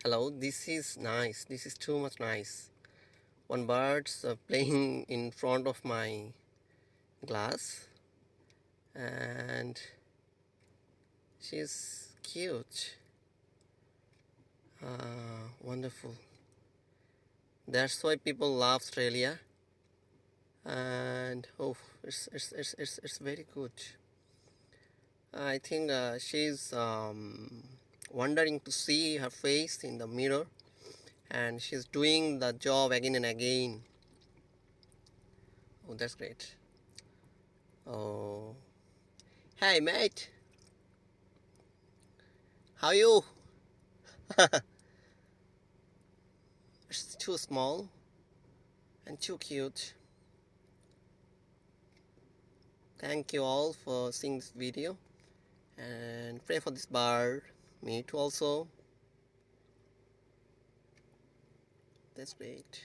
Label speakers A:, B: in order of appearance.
A: Hello, this is nice. This is too much nice. One bird's playing in front of my glass, and she's cute. Wonderful. That's why people love Australia. And oh, it's very good. I think she's wondering to see her face in the mirror, and she's doing the job again and again. Oh, that's great. Oh, hey mate, how you? It's too small and too cute. Thank you all for seeing this video and pray for this bird. Me too also. That's great.